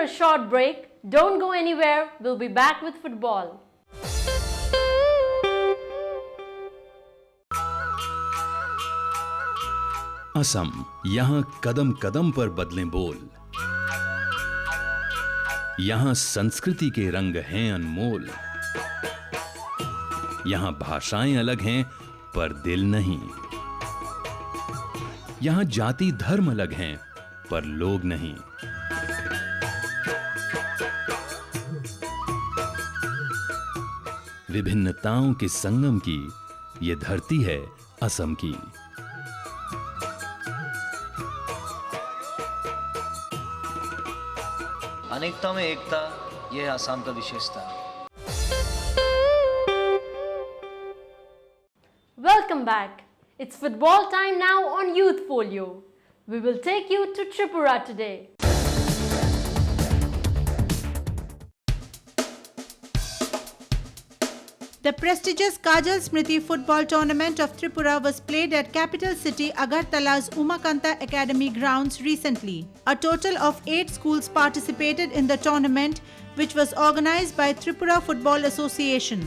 a short break. Don't go anywhere. We'll be back with football. Assam, यहाँ कदम कदम पर बदलें बोल। यहाँ संस्कृति के रंग हैं अनमोल। यहाँ भाषाएं अलग हैं पर दिल नहीं। यहाँ जाति धर्म अलग हैं पर लोग नहीं। विभिन्नताओं के संगम की ये धरती है असम की। अनेकता में एकता, यह है आसाम का विशेषता। Welcome back. It's football time now on Youth Folio. We will take you to Tripura today. The prestigious Kajal Smriti football tournament of Tripura was played at capital city Agartala's Umakanta Academy grounds recently. A total of 8 schools participated in the tournament, which was organized by Tripura Football Association.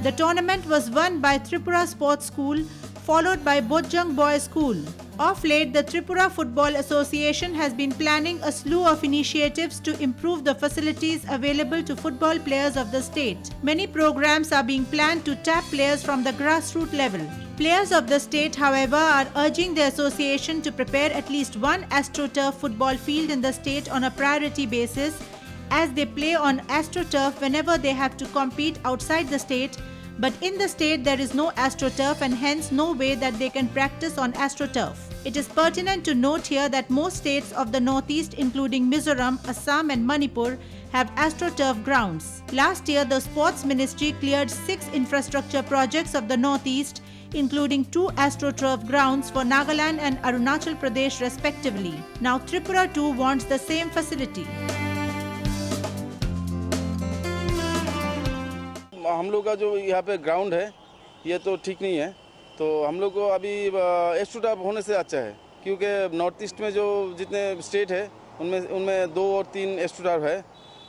The tournament was won by Tripura Sports School, followed by Bojjang Boys School. Of late, the Tripura Football Association has been planning a slew of initiatives to improve the facilities available to football players of the state. Many programs are being planned to tap players from the grassroots level. Players of the state, however, are urging the association to prepare at least one AstroTurf football field in the state on a priority basis, as they play on AstroTurf whenever they have to compete outside the state. But in the state there is no AstroTurf and hence no way that they can practice on AstroTurf. It is pertinent to note here that most states of the northeast including Mizoram, Assam and Manipur have AstroTurf grounds. Last year the Sports Ministry cleared 6 infrastructure projects of the northeast, including 2 AstroTurf grounds for Nagaland and Arunachal Pradesh respectively. Now Tripura too wants the same facility. हम लोग का जो यहाँ पे ground है ये तो ठीक नहीं है, तो हम लोग को अभी एस्ट्रोटर्फ होने से अच्छा है, क्योंकि नॉर्थ ईस्ट में जो जितने स्टेट है उनमें 2 और 3 एस्ट्रोटर्फ है,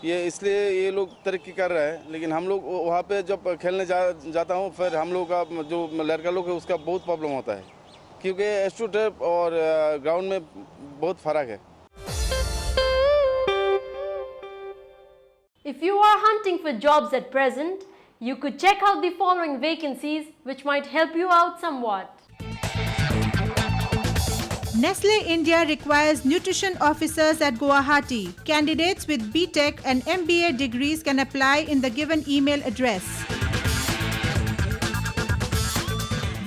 ये इसलिए ये लोग तरक्की कर रहा है। लेकिन हम लोग वहाँ पे जब खेलने जाता हूँ फिर हम लोग का जो लड़का लोग है उसका बहुत प्रॉब्लम होता है, क्योंकि एस्ट्रोटर्फ और ग्राउंड में बहुत फ़र्क है। If you are hunting for jobs at present, you could check out the following vacancies which might help you out somewhat. Nestle India requires nutrition officers at Guwahati. Candidates with BTech and MBA degrees can apply in the given email address.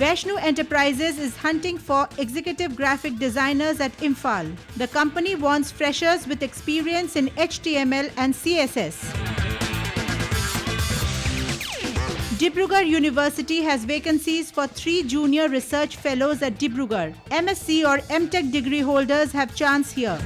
Vaishnu Enterprises is hunting for executive graphic designers at Imphal. The company wants freshers with experience in HTML and CSS. Dibrugarh University has vacancies for 3 junior research fellows at Dibrugarh. MSc or MTech degree holders have chance here.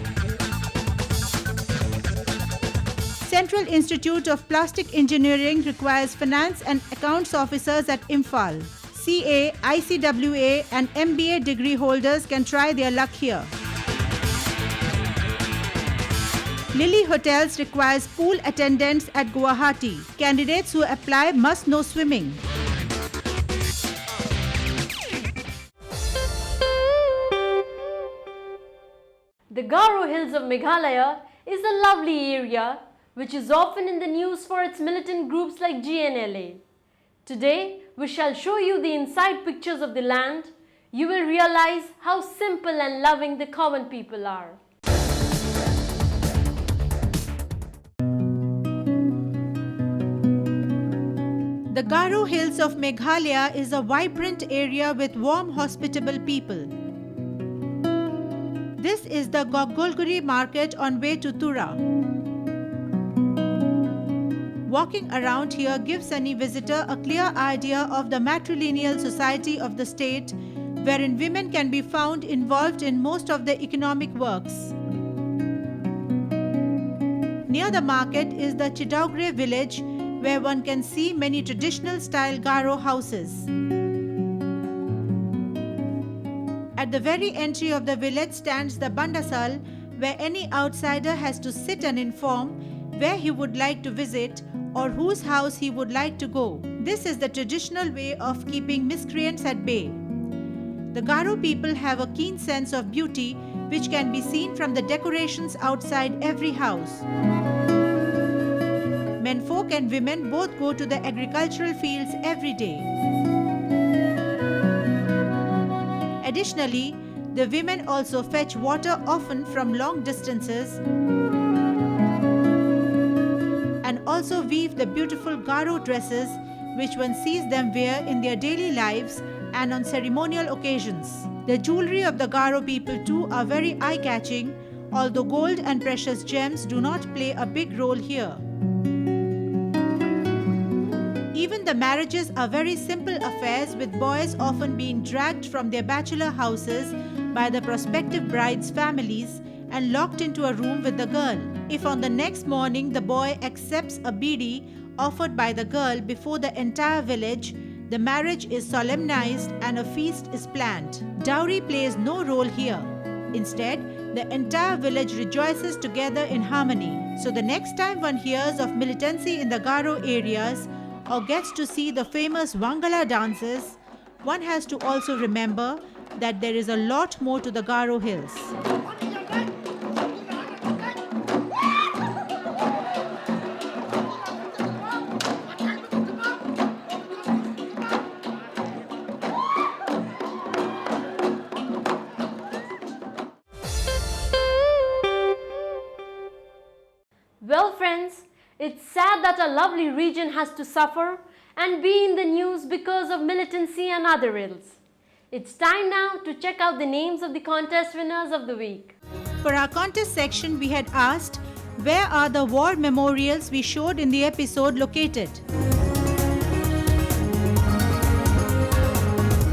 Central Institute of Plastic Engineering requires finance and accounts officers at Imphal. CA, ICWA and MBA degree holders can try their luck here. Lily Hotels requires pool attendants at Guwahati. Candidates who apply must know swimming. The Garo Hills of Meghalaya is a lovely area which is often in the news for its militant groups like GNLA. Today, we shall show you the inside pictures of the land. You will realize how simple and loving the common people are. The Garo Hills of Meghalaya is a vibrant area with warm, hospitable people. This is the Gogolguri market on way to Tura. Walking around here gives any visitor a clear idea of the matrilineal society of the state, wherein women can be found involved in most of the economic works. Near the market is the Chidaugre village, where one can see many traditional style Garo houses. At the very entry of the village stands the Bandasal, where any outsider has to sit and inform where he would like to visit or whose house he would like to go. This is the traditional way of keeping miscreants at bay. The Garo people have a keen sense of beauty which can be seen from the decorations outside every house. Menfolk and women both go to the agricultural fields every day. Additionally, the women also fetch water often from long distances and also weave the beautiful Garo dresses which one sees them wear in their daily lives and on ceremonial occasions. The jewelry of the Garo people too are very eye-catching, although gold and precious gems do not play a big role here. Even the marriages are very simple affairs, with boys often being dragged from their bachelor houses by the prospective bride's families and locked into a room with the girl. If on the next morning the boy accepts a bidi offered by the girl before the entire village, the marriage is solemnized and a feast is planned. Dowry plays no role here. Instead, the entire village rejoices together in harmony. So the next time one hears of militancy in the Garo areas or gets to see the famous Wangala dances, one has to also remember that there is a lot more to the Garo hills. Well friends, it's sad that our lovely region has to suffer and be in the news because of militancy and other ills. It's time now to check out the names of the contest winners of the week. For our contest section, we had asked, where are the war memorials we showed in the episode located?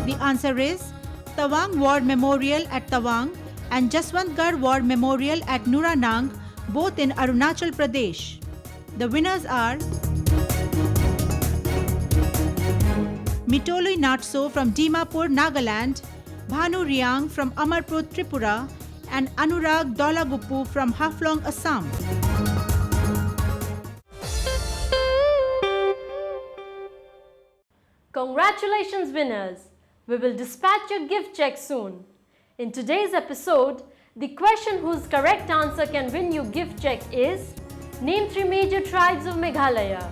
The answer is Tawang War Memorial at Tawang and Jaswantgarh War Memorial at Nuranang, both in Arunachal Pradesh. The winners are Mitolui Natso from Dimapur, Nagaland, Bhanu Riang from Amarpur, Tripura, and Anurag Dolagupu from Haflong, Assam. Congratulations winners! We will dispatch your gift check soon. In today's episode, the question whose correct answer can win you gift check is name 3 major tribes of Meghalaya.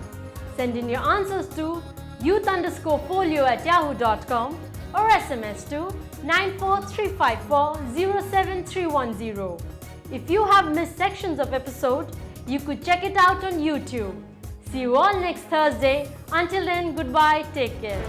Send in your answers to youth_folio@yahoo.com or SMS to 94354-07310. If you have missed sections of episode, you could check it out on YouTube. See you all next Thursday. Until then, goodbye, take care.